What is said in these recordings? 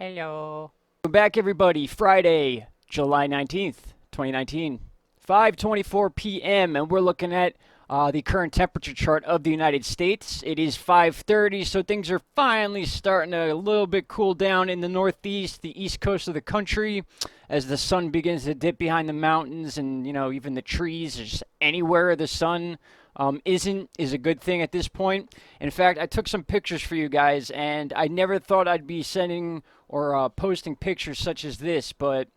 Hello. We're back, everybody. Friday, July 19th, 2019, 5:24 p.m., and we're looking at the current temperature chart of the United States. It is 5:30, so things are finally starting to a little bit cool down in the Northeast, the east coast of the country, as the sun begins to dip behind the mountains, and even the trees. Just anywhere the sun isn't is a good thing at this point. In fact, I took some pictures for you guys, and I never thought I'd be sending or posting pictures such as this, but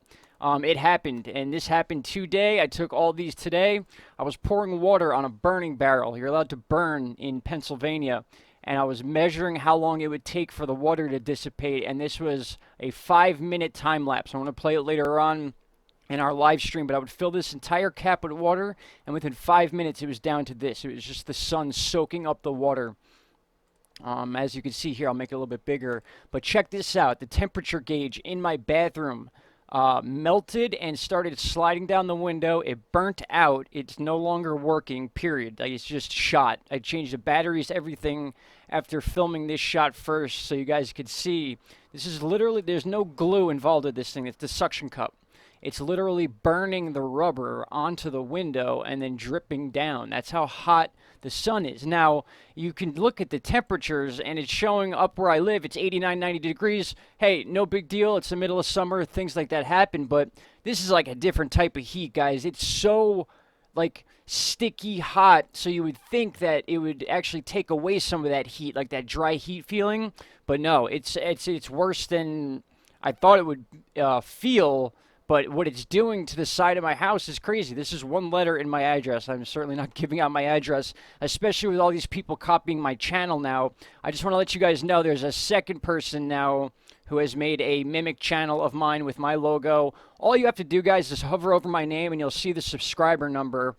it happened, and this happened today. I took all these today. I was pouring water on a burning barrel. You're allowed to burn in Pennsylvania, and I was measuring how long it would take for the water to dissipate, and this was a 5-minute time lapse. I'm going to play it later on in our live stream, but I would fill this entire cap with water, and within 5 minutes it was down to this. It was just the sun soaking up the water. As you can see here, I'll make it a little bit bigger, but check this out. The temperature gauge in my bathroom melted and started sliding down the window. It burnt out. It's no longer working, period. Like, it's just shot. I changed the batteries, everything, after filming this shot first, so you guys could see. This is literally, there's no glue involved with this thing. It's the suction cup. It's literally burning the rubber onto the window and then dripping down. That's how hot the sun is. Now, you can look at the temperatures, and it's showing up where I live. It's 89, 90 degrees. Hey, no big deal. It's the middle of summer. Things like that happen. But this is like a different type of heat, guys. It's so, like, sticky hot, so you would think that it would actually take away some of that heat, like that dry heat feeling. But no, it's worse than I thought it would feel. But what it's doing to the side of my house is crazy. This is one letter in my address. I'm certainly not giving out my address, especially with all these people copying my channel now. I just want to let you guys know there's a second person now who has made a mimic channel of mine with my logo. All you have to do, guys, is hover over my name, and you'll see the subscriber number.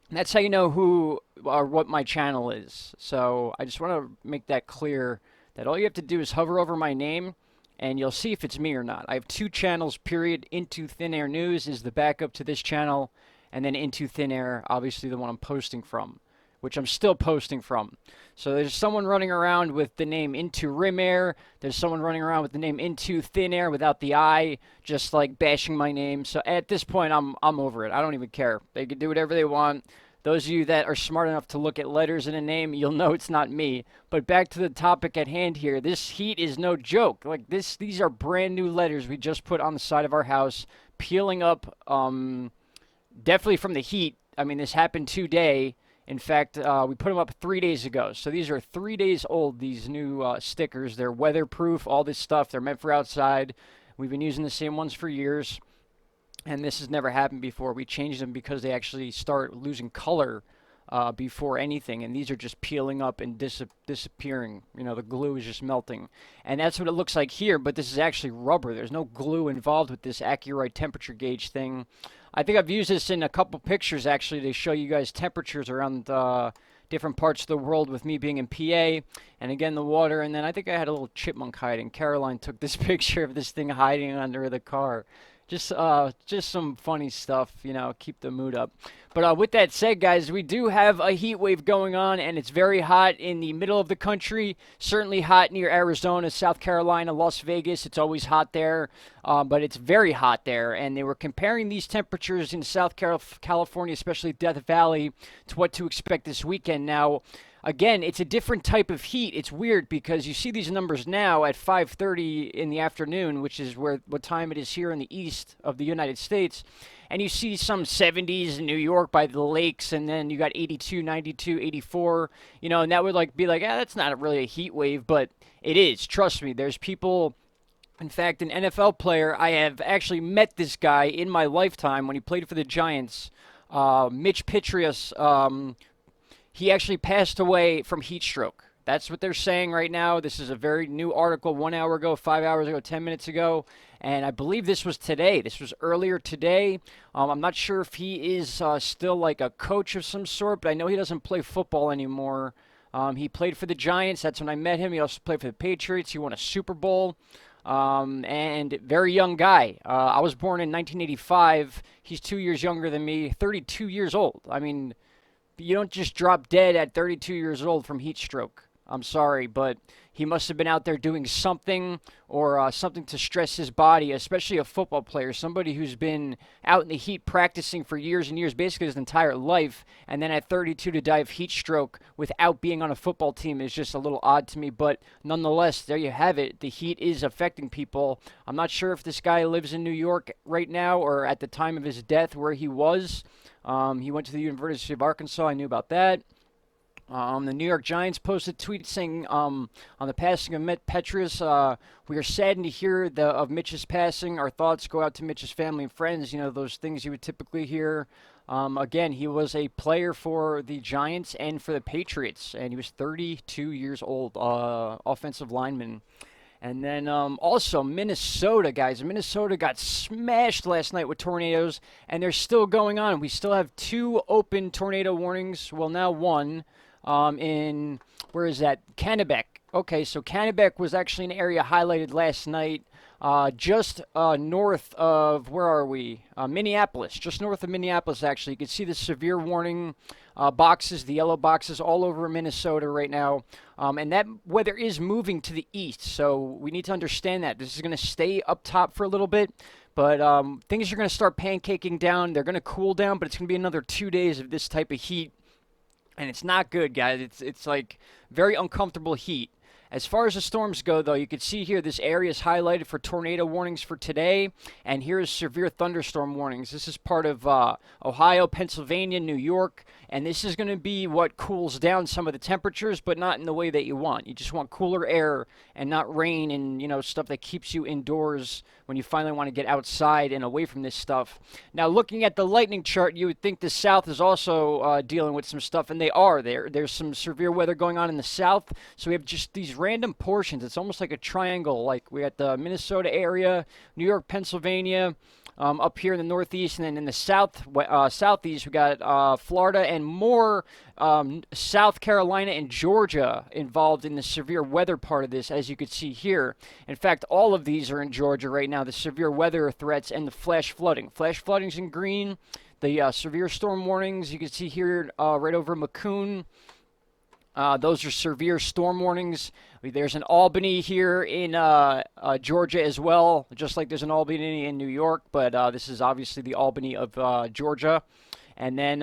And that's how you know who or what my channel is. So I just want to make that clear, that all you have to do is hover over my name, and you'll see if it's me or not. I have two channels, period. Into Thin Air News is the backup to this channel, and then Into Thin Air, obviously the one I'm posting from, which I'm still posting from. So there's someone running around with the name Into Rim Air. There's someone running around with the name Into Thin Air without the I, just like bashing my name. So at this point, I'm over it. I don't even care. They can do whatever they want. Those of you that are smart enough to look at letters in a name, you'll know it's not me. But back to the topic at hand here. This heat is no joke. Like these are brand new letters we just put on the side of our house, peeling up, definitely from the heat. I mean, this happened today. In fact, we put them up 3 days ago. So these are 3 days old, these new stickers. They're weatherproof, all this stuff. They're meant for outside. We've been using the same ones for years. And this has never happened before. We changed them because they actually start losing color before anything. And these are just peeling up and disappearing. You know, the glue is just melting. And that's what it looks like here, but this is actually rubber. There's no glue involved with this Accurite temperature gauge thing. I think I've used this in a couple pictures, actually, to show you guys temperatures around different parts of the world with me being in PA. And again, the water. And then I think I had a little chipmunk hiding. Caroline took this picture of this thing hiding under the car. Just some funny stuff, keep the mood up. But with that said, guys, we do have a heat wave going on, and it's very hot in the middle of the country. Certainly hot near Arizona, South Carolina, Las Vegas. It's always hot there, but it's very hot there. And they were comparing these temperatures in South California, especially Death Valley, to what to expect this weekend. Now, again, it's a different type of heat. It's weird because you see these numbers now at 5:30 in the afternoon, which is what time it is here in the east of the United States. And you see some 70s in New York by the lakes, and then you got 82, 92, 84, and that would be like, that's not really a heat wave, but it is. Trust me, there's people. In fact, an NFL player, I have actually met this guy in my lifetime when he played for the Giants, Mitch Petrus. He actually passed away from heat stroke. That's what they're saying right now. This is a very new article, 1 hour ago, 5 hours ago, 10 minutes ago. And I believe this was today. This was earlier today. I'm not sure if he is still like a coach of some sort, but I know he doesn't play football anymore. He played for the Giants. That's when I met him. He also played for the Patriots. He won a Super Bowl. And very young guy. I was born in 1985. He's 2 years younger than me, 32 years old. I mean, you don't just drop dead at 32 years old from heat stroke. I'm sorry, but he must have been out there doing something or something to stress his body, especially a football player, somebody who's been out in the heat practicing for years and years, basically his entire life, and then at 32 to die of heat stroke without being on a football team is just a little odd to me. But nonetheless, there you have it. The heat is affecting people. I'm not sure if this guy lives in New York right now or at the time of his death where he was. He went to the University of Arkansas. I knew about that. The New York Giants posted tweets saying on the passing of Mitch Petrus, we are saddened to hear of Mitch's passing. Our thoughts go out to Mitch's family and friends. You know, those things you would typically hear. Again, he was a player for the Giants and for the Patriots, and he was 32 years old, offensive lineman. And then also Minnesota, guys. Minnesota got smashed last night with tornadoes, and they're still going on. We still have 2 open tornado warnings. Well, now 1. In, where is that? Kennebec. Okay, so Kennebec was actually an area highlighted last night just north of, where are we? Minneapolis, just north of Minneapolis, actually. You can see the severe warning boxes, the yellow boxes all over Minnesota right now. And that weather is moving to the east, so we need to understand that. This is going to stay up top for a little bit. But things are going to start pancaking down. They're going to cool down, but it's going to be another 2 days of this type of heat. And it's not good, guys. It's like very uncomfortable heat. As far as the storms go, though, you can see here this area is highlighted for tornado warnings for today. And here is severe thunderstorm warnings. This is part of Ohio, Pennsylvania, New York. And this is going to be what cools down some of the temperatures, but not in the way that you want. You just want cooler air and not rain and, you know, stuff that keeps you indoors when you finally want to get outside and away from this stuff. Now, looking at the lightning chart, you would think the South is also dealing with some stuff, and they are. There's some severe weather going on in the South, so we have just these random portions. It's almost like a triangle. Like we got the Minnesota area, New York, Pennsylvania, up here in the Northeast, and then in the Southeast, we got Florida and more South Carolina and Georgia involved in the severe weather part of this, as you can see here. In fact, all of these are in Georgia right now, the severe weather threats and the flash flooding. Flash flooding's in green. The severe storm warnings, you can see here right over Macomb. Those are severe storm warnings. There's an Albany here in Georgia as well, just like there's an Albany in New York, but this is obviously the Albany of Georgia. And then,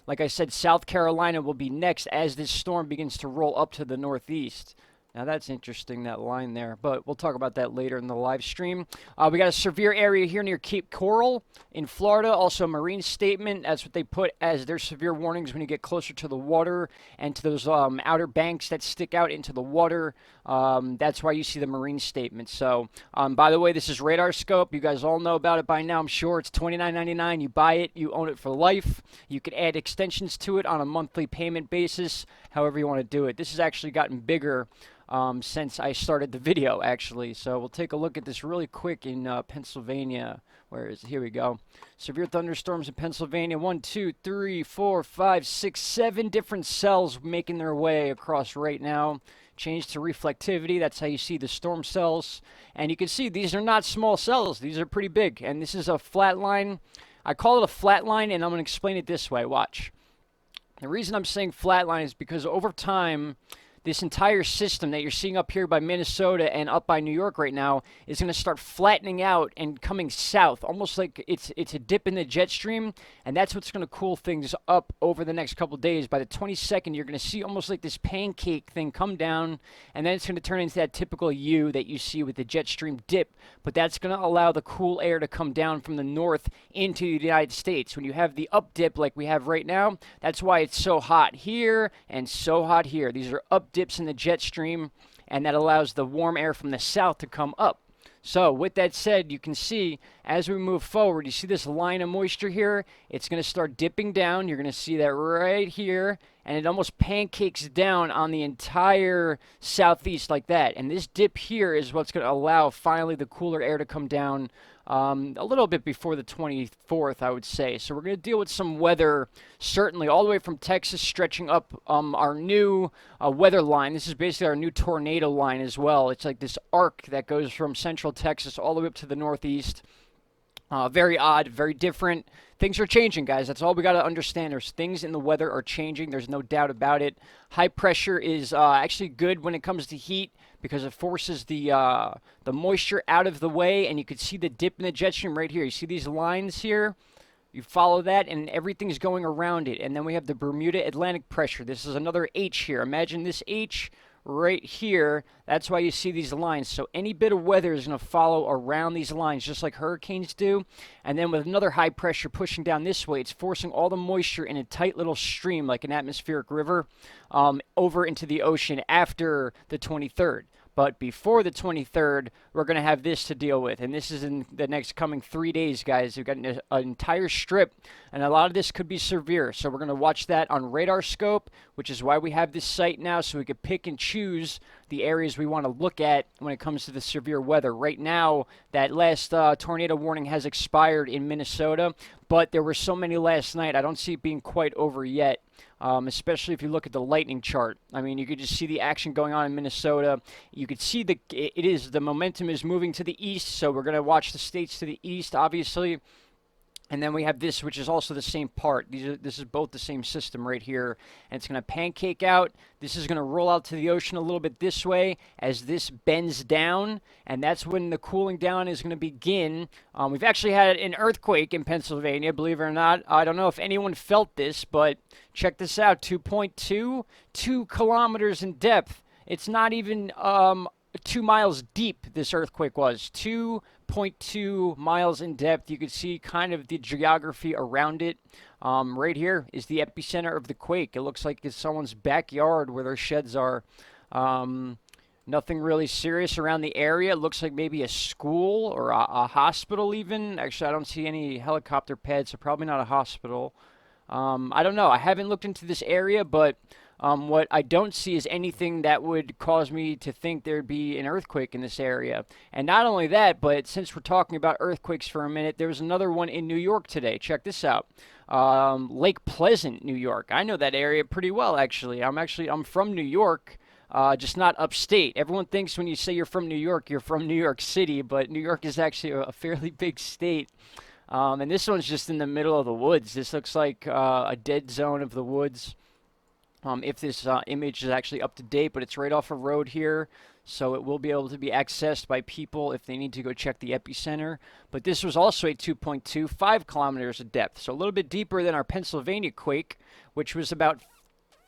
like I said, South Carolina will be next as this storm begins to roll up to the northeast. Now, that's interesting, that line there, but we'll talk about that later in the live stream. We got a severe area here near Cape Coral in Florida, also a marine statement. That's what they put as their severe warnings when you get closer to the water and to those outer banks that stick out into the water. That's why you see the marine statement. So, by the way, this is Radar Scope. You guys all know about it by now, I'm sure. It's $29.99. You buy it, you own it for life. You can add extensions to it on a monthly payment basis, however you want to do it. This has actually gotten bigger since I started the video, actually. So we'll take a look at this really quick in Pennsylvania. Where is it? Here we go. Severe thunderstorms in Pennsylvania. 1, 2, 3, 4, 5, 6, 7 different cells making their way across right now. Change to reflectivity. That's how you see the storm cells. And you can see these are not small cells. These are pretty big. And this is a flat line. I call it a flat line, and I'm going to explain it this way. Watch. The reason I'm saying flat line is because over time, this entire system that you're seeing up here by Minnesota and up by New York right now is going to start flattening out and coming south, almost like it's a dip in the jet stream, and that's what's going to cool things up over the next couple of days. By the 22nd, you're going to see almost like this pancake thing come down, and then it's going to turn into that typical U that you see with the jet stream dip, but that's going to allow the cool air to come down from the north into the United States. When you have the up dip like we have right now, that's why it's so hot here and so hot here. These are up dips in the jet stream, and that allows the warm air from the south to come up. So with that said, you can see as we move forward, you see this line of moisture here, it's going to start dipping down. You're going to see that right here, and it almost pancakes down on the entire southeast like that. And this dip here is what's going to allow finally the cooler air to come down a little bit before the 24th, I would say. So we're going to deal with some weather, certainly all the way from Texas, stretching up our new weather line. This is basically our new tornado line as well. It's like this arc that goes from central Texas all the way up to the northeast. Very odd, very different. Things are changing, guys. That's all we got to understand. There's things in the weather are changing. There's no doubt about it. High pressure is actually good when it comes to heat because it forces the moisture out of the way, and you can see the dip in the jet stream right here. You see these lines here? You follow that, and everything's going around it. And then we have the Bermuda Atlantic pressure. This is another H here. Imagine this H right here. That's why you see these lines. So any bit of weather is going to follow around these lines, just like hurricanes do. And then with another high pressure pushing down this way, it's forcing all the moisture in a tight little stream, like an atmospheric river, over into the ocean after the 23rd. But before the 23rd, we're going to have this to deal with. And this is in the next coming 3 days, guys. We've got an entire strip, and a lot of this could be severe. So we're going to watch that on radar scope, which is why we have this site now, so we could pick and choose the areas we want to look at when it comes to the severe weather. Right now, that last tornado warning has expired in Minnesota, but there were so many last night, I don't see it being quite over yet. Especially if you look at the lightning chart. I mean, you could just see the action going on in Minnesota. You could see the momentum is moving to the east, so we're going to watch the states to the east, obviously. And then we have this, which is also the same part. This is both the same system right here. And it's going to pancake out. This is going to roll out to the ocean a little bit this way as this bends down. And that's when the cooling down is going to begin. We've actually had an earthquake in Pennsylvania, believe it or not. I don't know if anyone felt this, but check this out. 2.2, 2 kilometers in depth. It's not even 2 miles deep, this earthquake was. 2.2 miles in depth. You can see kind of the geography around it. Right here is the epicenter of the quake. It looks like it's someone's backyard where their sheds are. Nothing really serious around the area. It looks like maybe a school or a hospital even. Actually, I don't see any helicopter pads, so probably not a hospital. I don't know. I haven't looked into this area, but what I don't see is anything that would cause me to think there'd be an earthquake in this area. And not only that, but since we're talking about earthquakes for a minute, there was another one in New York today. Check this out. Lake Pleasant, New York. I know that area pretty well, actually. I'm from New York, just not upstate. Everyone thinks when you say you're from New York from New York City, but New York is actually a fairly big state. And this one's just in the middle of the woods. This looks like a dead zone of the woods. If this image is actually up to date, but it's right off a road here, so it will be able to be accessed by people if they need to go check the epicenter. But this was also a 2.2, 5 kilometers of depth, so a little bit deeper than our Pennsylvania quake, which was about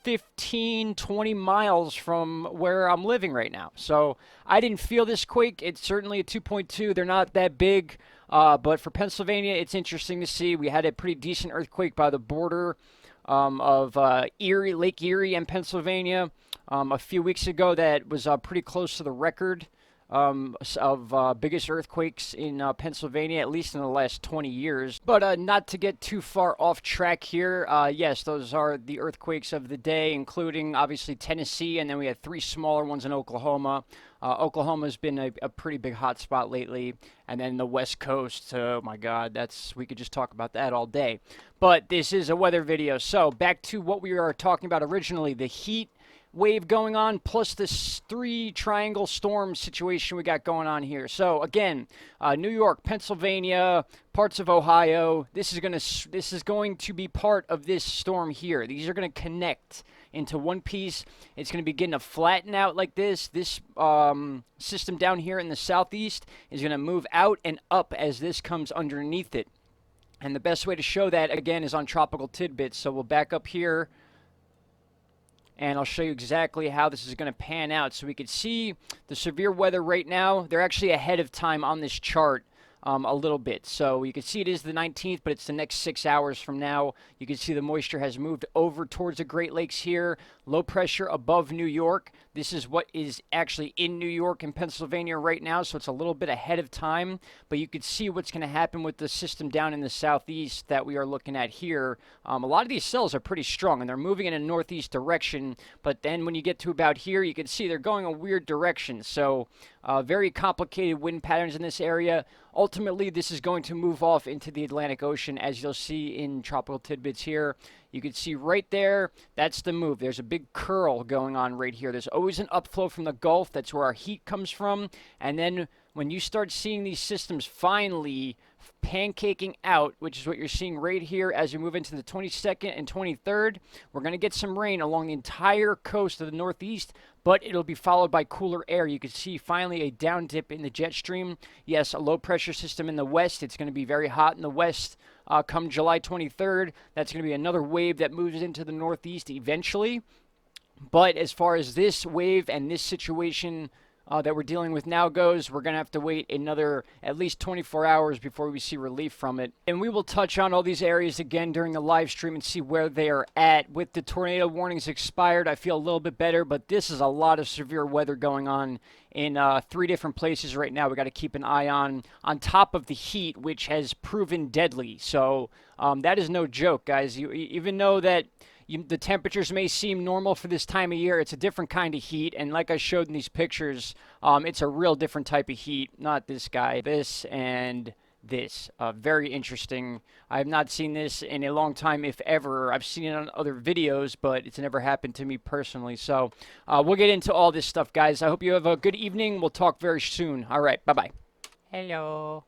15, 20 miles from where I'm living right now. So I didn't feel this quake. It's certainly a 2.2. They're not that big, but for Pennsylvania, it's interesting to see. We had a pretty decent earthquake by the border of Erie, Lake Erie and Pennsylvania a few weeks ago that was pretty close to the record of biggest earthquakes in Pennsylvania, at least in the last 20 years. But not to get too far off track here, yes, those are the earthquakes of the day, including obviously Tennessee, and then we had 3 smaller ones in Oklahoma. Oklahoma's been a pretty big hot spot lately, and then the West Coast, oh my God, we could just talk about that all day. But this is a weather video, so back to what we were talking about originally, the heat wave going on, plus this 3 triangle storm situation we got going on here. So again, New York, Pennsylvania, parts of Ohio. This is going to be part of this storm here. These are going to connect into one piece. It's going to begin to flatten out like this. This system down here in the southeast is going to move out and up as this comes underneath it. And the best way to show that again is on Tropical Tidbits. So we'll back up here, and I'll show you exactly how this is going to pan out. So we can see the severe weather right now. They're actually ahead of time on this chart a little bit. So you can see it is the 19th, but it's the next 6 hours from now. You can see the moisture has moved over towards the Great Lakes here. Low pressure above New York. This is what is actually in New York and Pennsylvania right now, so it's a little bit ahead of time. But you can see what's going to happen with the system down in the southeast that we are looking at here. A lot of these cells are pretty strong, and they're moving in a northeast direction. But then when you get to about here, you can see they're going a weird direction. So very complicated wind patterns in this area. Ultimately, this is going to move off into the Atlantic Ocean, as you'll see in Tropical Tidbits here. You can see right there, that's the move. There's a big curl going on right here. There's always an upflow from the Gulf. That's where our heat comes from. And then when you start seeing these systems finally pancaking out, which is what you're seeing right here as we move into the 22nd and 23rd, we're going to get some rain along the entire coast of the Northeast, but it'll be followed by cooler air. You can see finally a down dip in the jet stream. Yes, a low pressure system in the west. It's going to be very hot in the west come July 23rd. That's going to be another wave that moves into the Northeast eventually. But as far as this wave and this situation that we're dealing with now goes, we're going to have to wait another at least 24 hours before we see relief from it. And we will touch on all these areas again during the live stream and see where they are at. With the tornado warnings expired, I feel a little bit better, but this is a lot of severe weather going on in 3 different places right now. We got to keep an eye on top of the heat, which has proven deadly. So that is no joke, guys. You even know that the temperatures may seem normal for this time of year. It's a different kind of heat, and like I showed in these pictures, it's a real different type of heat. Not this guy, this and this. Very interesting. I have not seen this in a long time, if ever. I've seen it on other videos, but it's never happened to me personally. So we'll get into all this stuff, guys. I hope you have a good evening. We'll talk very soon. All right, bye-bye. Hello.